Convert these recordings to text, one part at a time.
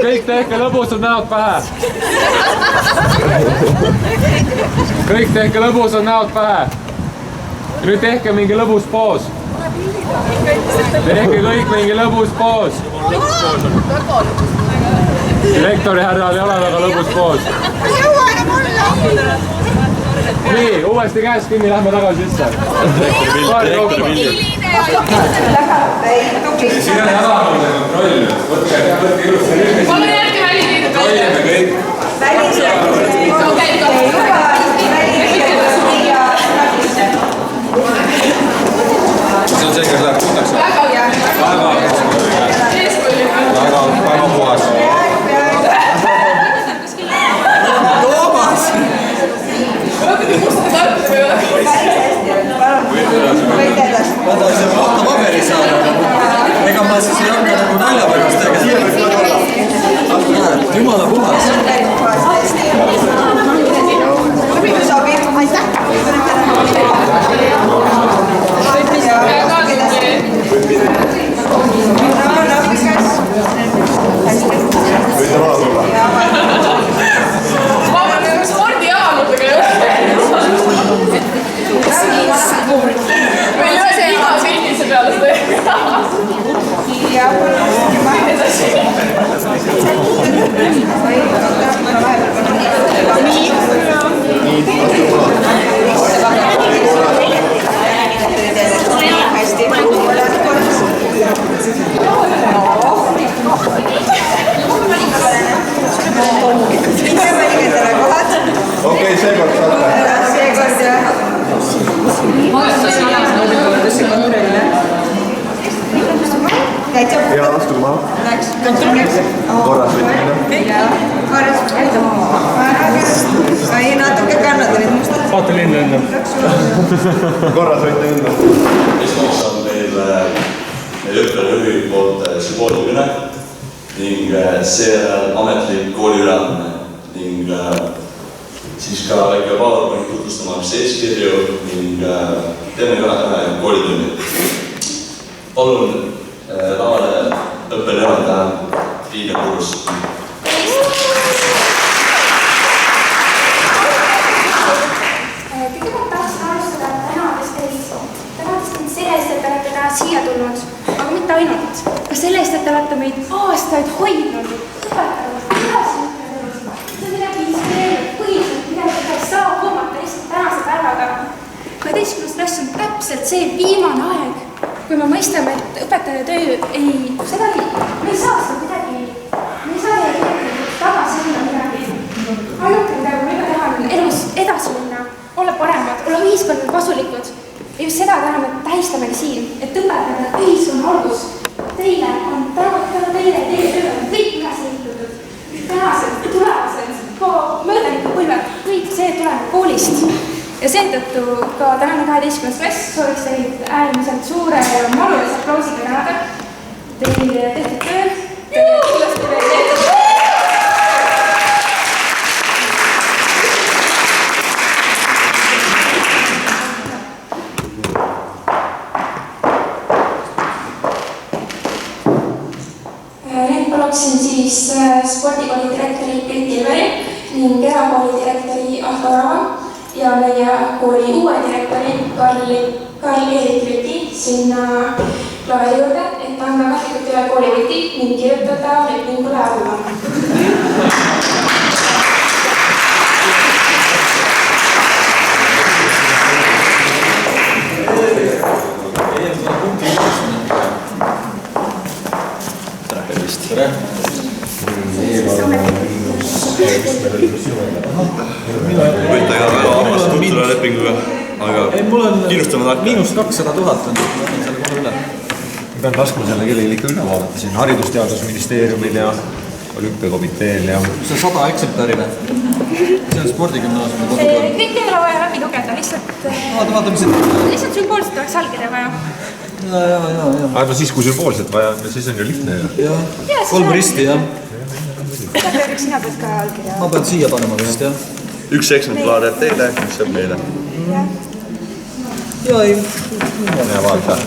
Kõik tehke lõbusad näod pähe. Kõik tehke lõbusad näod pähe. Ja nüüd tehke mingi lõbus poos. Tehke kõik mingi lõbus poos. Direktori härral ei ole väga lõbus poos. Nii, uuesti käes kinni, lähme tagasi sisse. Direktori pildi. Siin on hädanude kontroll. Võtke ilusti rühmi. Kontrollime kõik. See on see, kes läheb puhtaks. Väga puhas. Toomas! Ma tahaksin puhta paberi saada. Ega ma siis ei hakka nagu nalja pärast tegema. Jumala puhas. Okei, seekord saate. Seekord jah. Ja astuge maha. Korras võite minna. Korras. Ai, natuke kannata nüüd mustad. Vaata linna enne. Korras võite minna. Esmaks on meil õppejuhi poolt sümboolkõne ning seejärel ametlik kooli üleandmine ning siis ka väike PowerPoint tutvustamaks eeskirju ning teeme ka ühe koolitunni. Palun lavale õppejuhataja Tiina Kurus. Kõigepealt tahaksin alustada tänades teid selle eest, et te olete täna siia tulnud, aga mitte ainult. Ka selle eest, et te olete meid aastaid hoidnud, õpetanud, edasi õpetanud. See on midagi inspireerinud, põhiselt midagi, mida ei saa hoomata lihtsalt tänase päevaga. 12. klass on täpselt see viimane aeg, kui me mõistame, et õpetaja töö me ei saa seda midagi, me ei saa tagasi anda midagi. Ainuke, mida me võime teha, on elus edasi minna, olla paremad, olla ühiskonnale kasulikud. Ja just seda täna me tähistamegi siin, et õpetajana ühiskonna algus. Teile on tänu teile töö on kõik üles ehitatud. Tänased, tulevased, möödaniku põlved, kõik see tuleb koolist. Ja seetõttu ka tänane 12. klass sooviks teid äärmiselt suure ja malulise aplausiga tänada. Teil tehtud töö. Kindlasti veel tehtud töö. Paluksin siis spordikooli direktori Priit Ilveri ning erakooli direktori Ahto Rava ja meie kooli uue direktori Karl-Erik Lüti sinna klavi juurde, et anda kahjulikult üle koolivõti ning kirjutada lepingule alla. Tere! Võite ka väga ammast tuttuda lepinguga, aga kiirustame tarka. -200 000 on selle kohe üle. Ma pean laskma selle kellelegi ikka üle vaadata siin Haridusteadusministeeriumil ja Olümpiakomiteel ja... See on 100 eksemplari või? See on spordigümnaasiumi kodukord. Kõik ei ole vaja läbi lugeda, lihtsalt... Vaata, mis see... Lihtsalt sümboolselt oleks allkirja vaja. Ja. Aga siis, kui sümboolselt vaja, siis on ju lihtne. Jah, 3 risti, jah. Sina pead ka allkirja. Ma pean siia panema vist, jah. Üks eksemplar jääb teile, üks jääb meile. Jaa, ei vaata.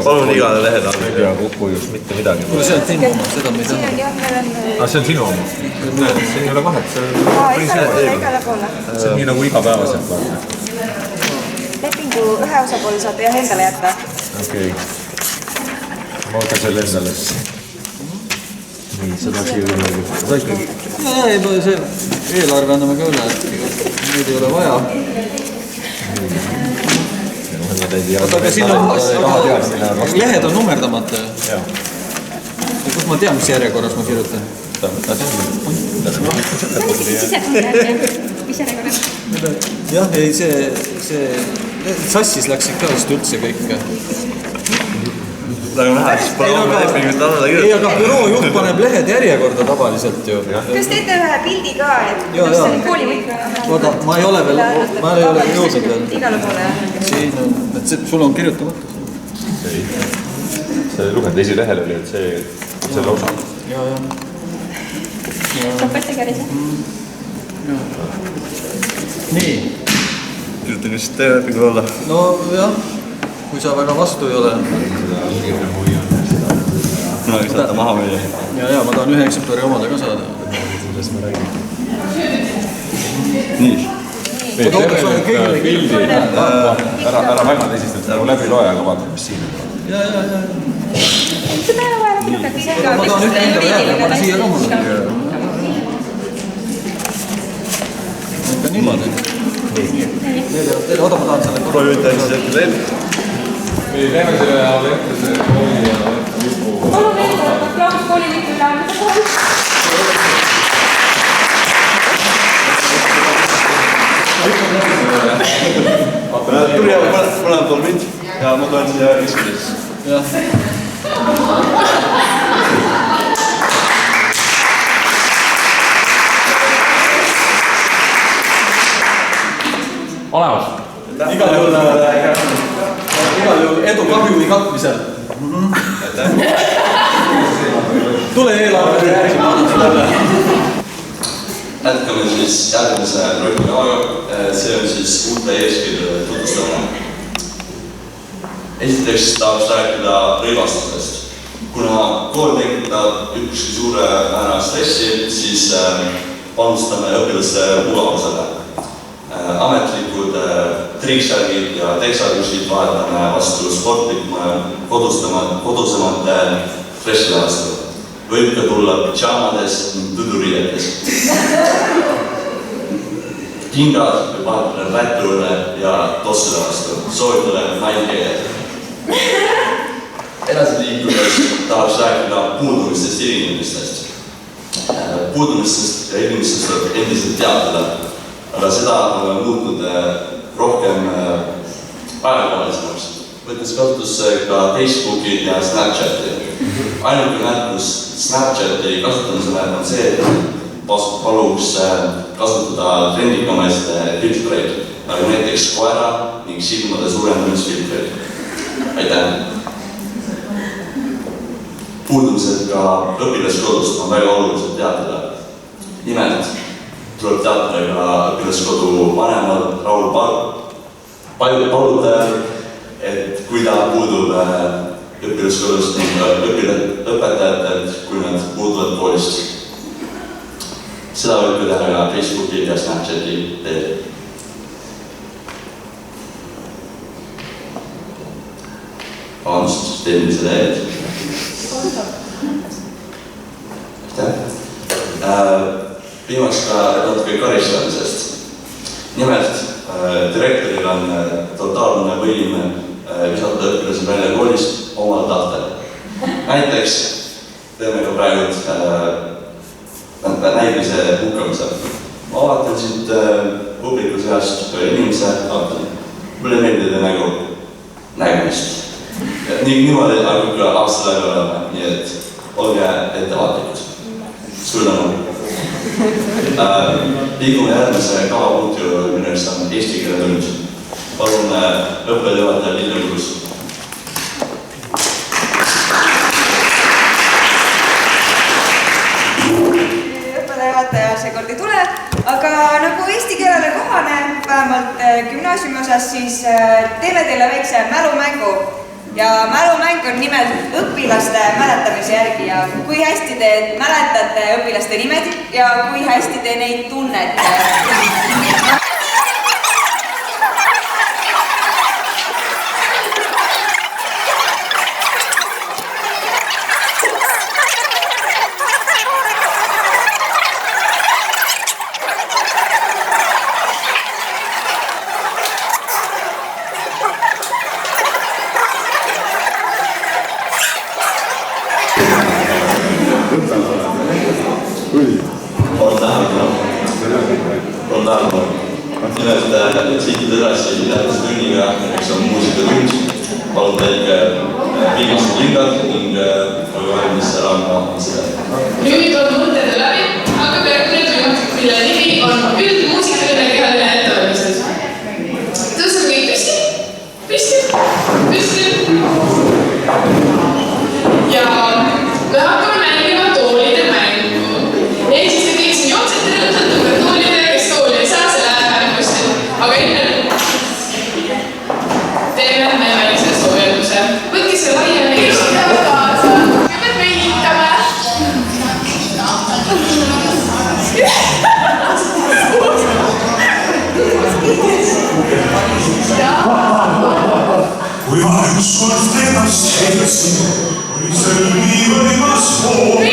Palun igale lehele. Ei pea kokku just mitte midagi. Kuule, see on sinu oma, seda me ei tea. See on sinu oma. Näed, siin ei ole vahet. See on nii nagu igapäevaselt vaata. Lepingu ühe osapoole saate jah endale jätta. Okei. Ma võtan selle endale. Nii, seda siia üle. Sa ikkagi. Ei, see eelarve anname ka üle, et neid ei ole vaja. Aga siin on lehed on nummerdamata. Kus ma tean, mis järjekorras ma kirjutan? Mis järjekorras? Jah, ei see sassis läksid ka vist üldse kõik. Nagu näha, siis pole oma lepingut alla Ei, aga büroo juht paneb lehed järjekorda tavaliselt ju. Kas teete ühe pildi ka, et Jaa. Koolivõit. Oota, ma ei ole jõudnud veel. igale poole? Siin on, et sul on kirjutamata. See lugenud esilehel oli, et see lausa. Jaa. Topelttegeris. Nii. Kirjutan ka siis teie lepingu alla. No jah, kui sa väga vastu ei ole. Kunagi saate maha müüa. Ja, ma tahan ühe eksemplari omale ka saada. Nii. Ära väga tõsistelt nagu läbi loe, aga vaata, mis siin on. Ja. Seda ei ole vaja läbi lugeda. Ma tahan ühte endale jääda, pane siia ka mulle. Ikka niimoodi. Oota, ma tahan selle Proovime ütle siis hetkel veel. Teeme selle lehtese kooli ja jupu. Palun veel klaas koolivõitu üle anda. Tuli mõlemad pool mind ja ma tulen siia iskudesse. Jah. Olemas. Igal juhul edu kahjumi katmisel. Tule eelarve järgi, ma annan sulle. Jätkame siis järgmise projektinaga. See on siis uute eeskirjade tutvustamine. Esiteks tahaks rääkida rõivastusest. Kuna kool tekitab ükski suure määra stressi, siis panustame õpilaste mugavusele. Ametlikud triiksärgid ja teksarjusid vahetame vastu sportlikuma kodusemate stressi vastu. Võib ka tulla pidžaamades ning tuduriietes. Kingad võib vahetada rätturile ja tossile vastu. Soovitame nailkeeled. Edasi liikudes tahaks rääkida puudumistest ja inimestest. Puudumistest ja inimestest tuleb endiselt teatada. Aga seda oleme muutnud rohkem ajakohalisemaks, võttes kasutusse ka Facebooki ja Snapchati. Ainuke märkus Snapchati kasutamisele on see, et paluks kasutada trendikamaist filtreid, nagu näiteks koera ning silmade suurendamisfiltreid. Aitäh! Puudumised ka õpilaskodust on väga oluliselt teatada. Nimelt tuleb teatada ka õpilaskodu vanemal Raul Palutajal, et kui ta puudub õpilaskodust ning õpetajatelt, kui nad puuduvad koolist. Seda võib ka teha ka Facebooki ja Snapchati teel. Vabandust, tehnilised häired. Aitäh! Viimaks ka natuke karistamisest. Nimelt, direktoril on totaalne võim visata õpilased välja koolist omal tahtel. Näiteks teeme ka praegu näilise hukkamise. Ma vaatan siit publiku seast inimese, vaatan, mulle meeldib nägemist. Niimoodi hakkab ka aasta läbi olema, nii et olge ettevaatlikud. Suur tänu! Liigume järgmise kavapunkti juurde, milleks on eesti keele tund. Palun õppejuhataja Lille Kurus. Õppejuhataja seekord ei tule, aga nagu eesti keelele kohane, vähemalt gümnaasiumi osas, siis teeme teile väikse mälumängu. Ja mälumäng on nimelt õpilaste mäletamise järgi ja kui hästi te mäletate õpilaste nimed ja kui hästi te neid tunnete. On tähelepanu. Nimelt siit edasi järgmise tunniga, mis on muusikatund. Palun teike viimased lingad ning olge valmis ära andma seda. Nüüd on mõtted läbi, hakkab järgmine tund, mille nimi on üldmuusikaline kehaline ettevalmistus. Tõuseme kõik püsti. Ja me hakkame mängima toolide mängu. Ehk siis te kõik siin jooksete rõõmsalt ümber toolide, kes tooli ei saa, see läheb ära kuskil. Aga enne teeme me väikse soojenduse. Võtke see laiali istuda kaasa. Kõigepealt me ehitame. Kui ma ükskord ennast heitsin, oli see nii võimas pool.